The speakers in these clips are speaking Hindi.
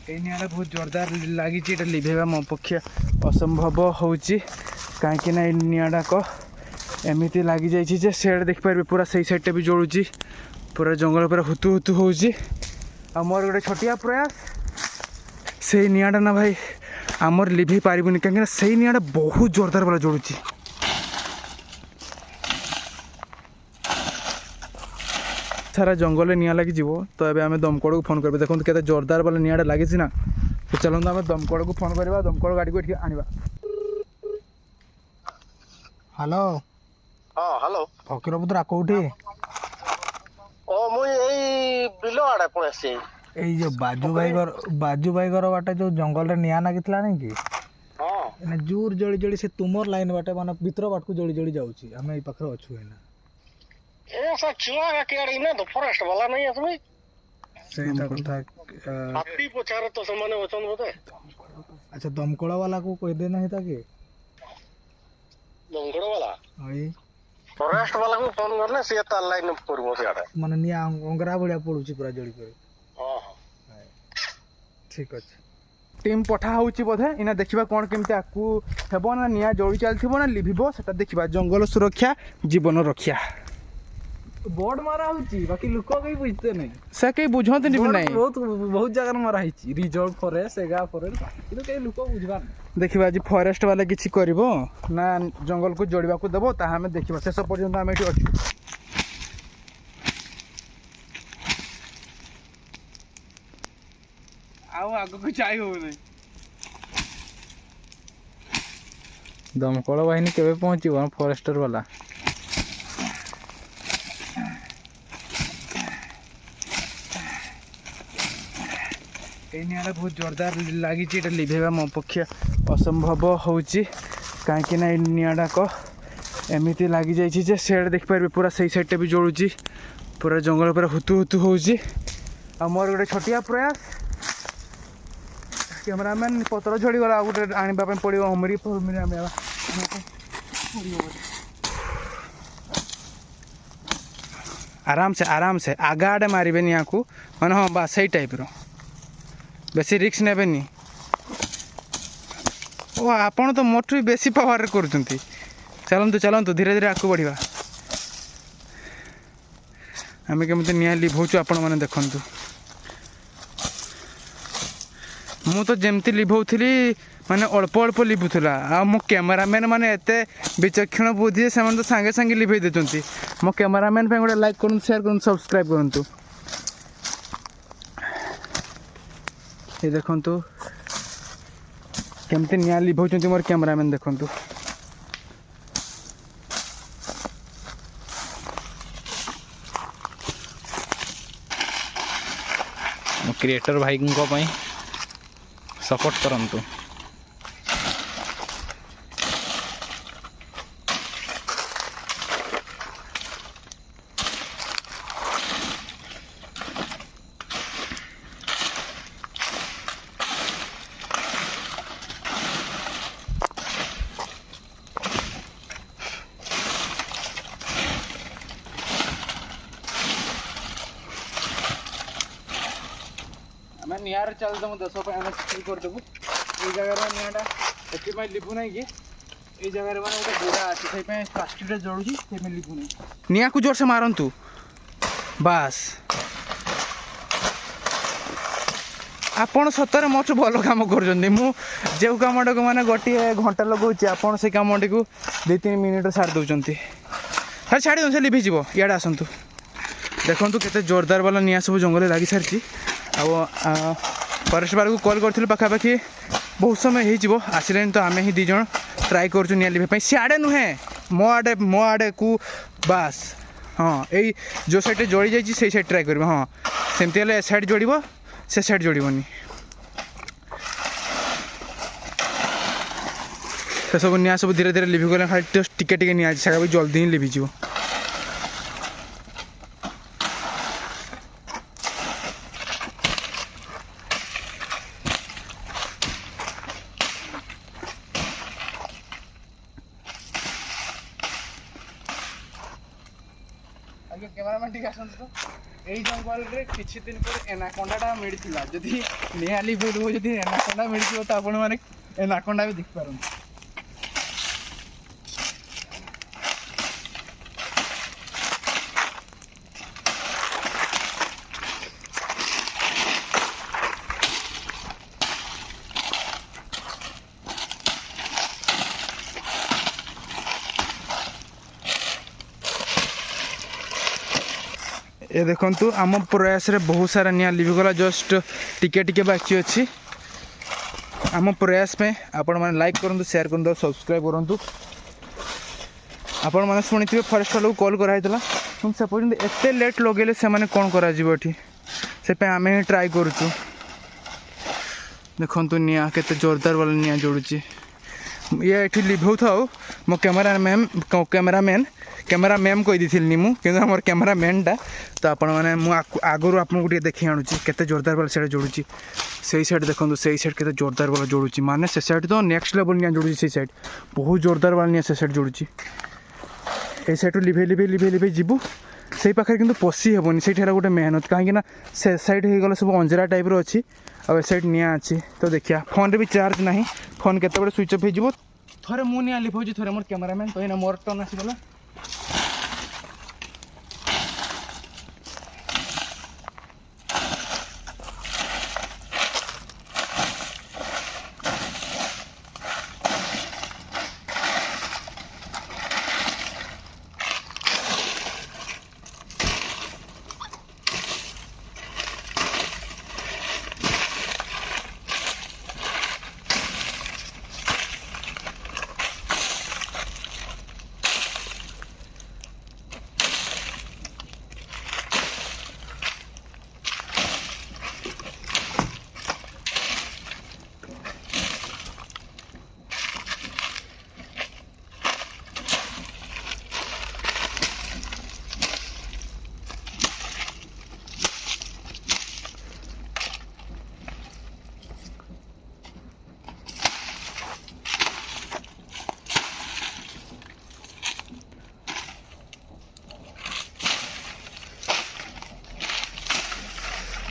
निआँ बहुत जोरदार लगी लिभेवा मो पक्ष असंभव हो कहीं निआँटाक एमती लगी जाइए सेड देखिपारे पूरा सही साइड भी जलुची पूरा जंगल पूरा हुतु हुतु हो मोर गोटे छोटिया प्रयास से निआँटा ना भाई आमर लिभे पारबुनि कहीं से निआँटा बहुत जोरदार वाला जलुची सारा जंगल निआँ लगी तो ये आम दमकल को फोन कर देखो केते जोरदार वाला निआँटा लगी ना तो चलते आम दमकल को फोन करवा दमकल गाड़ी को आनिबा। हेलो हाँ हेलो फकीरपुत्रा कोठी मुई एई बिलो आड़े पळे से एई जो बाजू भाई घर बाटे जो जंगल रे निया नागितला नहीं कि हां एने जोर जळी जळी से तुमर लाइन बाटे माने भीतर बाट को जळी जळी जाउची हमें ई पाखरे अछु एना ऐसा चुआ का केड़ी ना तो फॉरेस्ट वाला नहीं है तुम्हें सही ता कथा हाथी पोचारे तो समाने वचन बोते अच्छा दमकल वाला को कह देना है ताकि दमकल वाला हई फॉरेस्ट वाला को फोन करले से ता लाइन करबो से आड़े माने निया अंगरा बढिया पडुची पूरा जळी करे हां हां ठीक अछि टीम पठा होची बोधे इना देखिबा कोन केमते आकू हेबो ना निया जळी चलथिबो ना लिभिबो सेटा देखिबा जंगल सुरक्षा जीवन रक्षा बोर्ड मारा होची बाकी लोक कई बुझते नहीं से कई बुझते नहीं नहीं बहुत जगह मारा होची रिजर्व फॉरेस्ट एगा फॉरेस्ट कितो कई लोक बुझबा देखिबा आज फॉरेस्ट वाला किछि करिवो ना जंगल को जोड़िबा को देबो ता हमें देखिबा शेष पर्यंत हम एठी अछु आउ आगो को चाहि हो नहीं दमकल बाहिनी केबे पहुंचीबो फॉरेस्टर वाला निआँ बहुत जोरदार लगी लिभेवा मो पक्ष असंभव हो कहीं निआँटाक एमती लगी जाइए सेड देखिपारे पूरा सही साइड भी जलुची पूरा जंगल पूरा हुतु हुतु हो मोर गोटे छोटिया प्रयास कैमरामैन पतर झड़ी गला गोटे आने पड़ो हमरी आराम से आगा आड़े मारे निआँ को मैंने हाँ बस सही टाइप रो बेसी रिक्स नेबेनी ओ आपण तो मोटू भी बेसी पावर करचंती चलंतु चलंतु धीरे धीरे आगू बढ़िया आम केमती निआँ लिभौचु आपण मैंने देखंतु मु तो जेमती लिभौथली माने अल्प अल्प लिभुला आ मो कैमरामैन माने एते विचक्षण बुद्धि से तो सांगे सांगे लिभे देचंती मो कैमरामैन पे गोटे लाइक करन शेयर करन सब्सक्राइब करंतु ये देखंतु केमती निआँ लिभौचंती मोर कैमरामैन देखंतु क्रिएटर भाई को सपोर्ट करंतु मैं निआर चल दमु 10 पे हम स्किल कर देबु ए जगह रे निआटा एति में लिभु नै कि ए जगह रे माने गोटे बुढ़ा अछि सही पे प्लास्टिक रे जळुची से में लिभु नै निआ को जोर से मारंतु बस आपण सतरे मोट भल काम करजंदी मु जेउ कामटा को माने गोटी घंटा लगाउची आपण से कामटी को 2-3 मिनिट छाड़ दउचंती हर छाड़ी दउ से लिभि जीवो याडा आसंतु देखंतु केते जोरदार वाला निआ सब जंगल लागी सारची फॉरेस्ट वाला को कॉल कर पाखापाखि बहुत समय हो आसले तो आम ही 2 जन ट्राए कर निआँ लिभे सियाड़े नुहे मो आड़े को बास हाँ यही जो साइड जड़ी जाइए से साइड ट्राए कर हाँ सेमती ए साइड जोड़ से साइड जोड़नी से सब निआँ सब धीरे धीरे लिभि गले खाली जस्ट टिके टिके निआँ से जल्दी ही लिभिज कैमरामैन ठीक आसंतु तो এই ଜଙ୍ଗଲରେ କିଛି ଦିନ ପରେ ଏନାକୋଣ୍ଡାଟା ମିଳିଥିଲା ଯଦି ନିଆଁ ଲିଭେଇଦେବ ଯଦି ଏନାକୋଣ୍ଡା ମିଳିଯିବ ତ ଆପଣମାନେ ଏନାକୋଣ୍ଡା ବି ଦେଖିପାରନ୍ତି। ये देखंतु आम प्रयास रे बहुत सारा निया लिविगला जस्ट टिके टिके बाकी अच्छी आम प्रयास में आपण मैंने लाइक करूँ शेयर करूँ सब्सक्राइब करूँ। आपण मैंने शुणी फॉरेस्ट वाला कॉल कराई से पर्यटन एत लेट लगे से मैंने कौन कर आम ट्राए करुचु। देखु निया केते जोरदार वाला निया जोड़ुची ये ये लिभौ था मो कैमरा मैम कही दी मुझे मोर कैमरा मैनटा तो आपण मैंने आगुरी आपको देखी आणुची केते जोरदार वाला साइड जोड़ुची से साइड देखो से साइड केते जोरदार वाला जोड़ुची माने से साइड तो नेक्स्ट लेवल निया जोड़ुची से साइड बहुत जोरदार वाला निया से साइड जोड़ुची ए side live live live live जीवु से पाखे किंतु पशि हेबनी से गोटे मेहनत कहीं से साइड हो गला सब अंजरा टाइप रो अच्छी और साइड निया अच्छी तो देखिया फोन रे भी चार्ज नहीं फोन केते स्विच ऑफ हो थोड़े मु निया लिभौची थोड़े मोर कैमरामैन तो मोर टर्न आसीगला।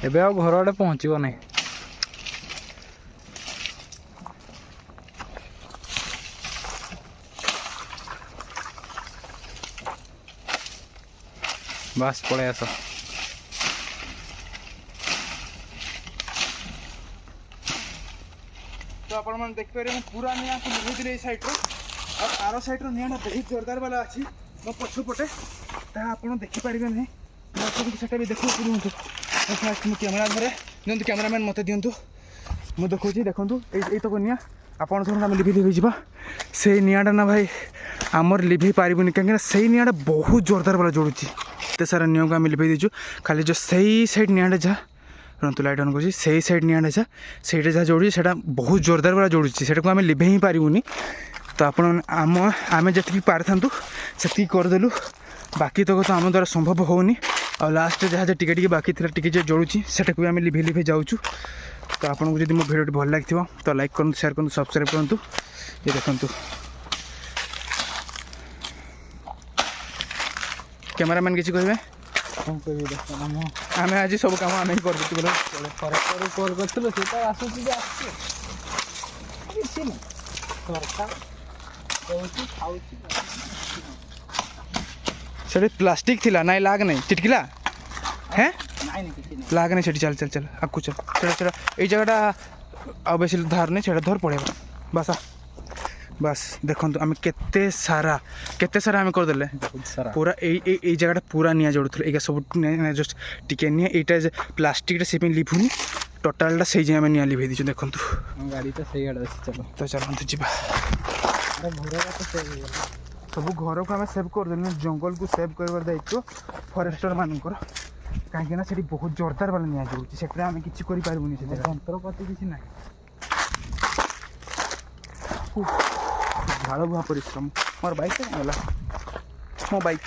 एबे आ घर आड़े पहुँचब नहीं बस पड़े आस तो आपण मैंने देखिए पूरा निया को लिभेइले ए साइड रो और आरो साइड रो निया बहुत जोरदार वाला अच्छी मो पछपटे ता आपण देखि पारिबे नहीं मो सेटा भी देखो पुरंतु फास्ट मु कैमरा धरे दिंतु कैमरामैन मत दिंतु मु देखौची देखंतु ए तो निया आपण थोड़ा आम लिभे लिभे जा से नियाटा ना भाई आमर लिभे पारिबुनी कहीं से नियाटा बहुत जोरदार वाला जोड़ुची एत सारा निया को आम लिभे दीचु खाली जो सही साइड नियाटा जा रंतु लाइट ऑन कर सही साइड नियाटा जा से जहाँ जोड़ी से बहुत जोरदार वाला जोड़ुची से आम लिभे ही पारिबुनी तो आपण आम जी पारिथांतु से करदेलु बाकी तक तो आम द्वारा संभव होनी और लास्ट जहाँ टिके टिके बाकी थी टिके जो जोड़ुची सेटा को आम लिभे लिभे जाऊँ तो आपको जब मो भिडियो भल लगी तो लाइक करूँ शेयर करूँ सब्सक्राइब करूँ ये देखु कैमरामैन किसी कहे आम आज सब कम आम ही कर कॉल कर से प्लास्टिक थिला नाई लाग नहीं चिटकिला हैं लाग नहीं चल चल चल आगू चल चढ़ा चढ़ा ये जगहटा आ बेसी धार नहीं छेड़ा धर पड़े बस बस देखो आम केते सारा आम करदे पूरा ये जगहटा पूरा निया जोड़ुल ये सब जस्ट टिके निया यहाँ प्लास्टिक से लिभुनी टोटालटा से आम निया लिभे दीचु देखो गाड़ी तो सही आड़े चलो तो चलते जा सब घर को आम सेव करदे जंगल को सेव कर दायित्व फरेस्टर मानकर कहीं से बहुत जोरदार वाला निया जोड़ुची से आम कि जंत्रपाति किसी ना झाड़ बुहा परिश्रम मोर बाइक मो बाइक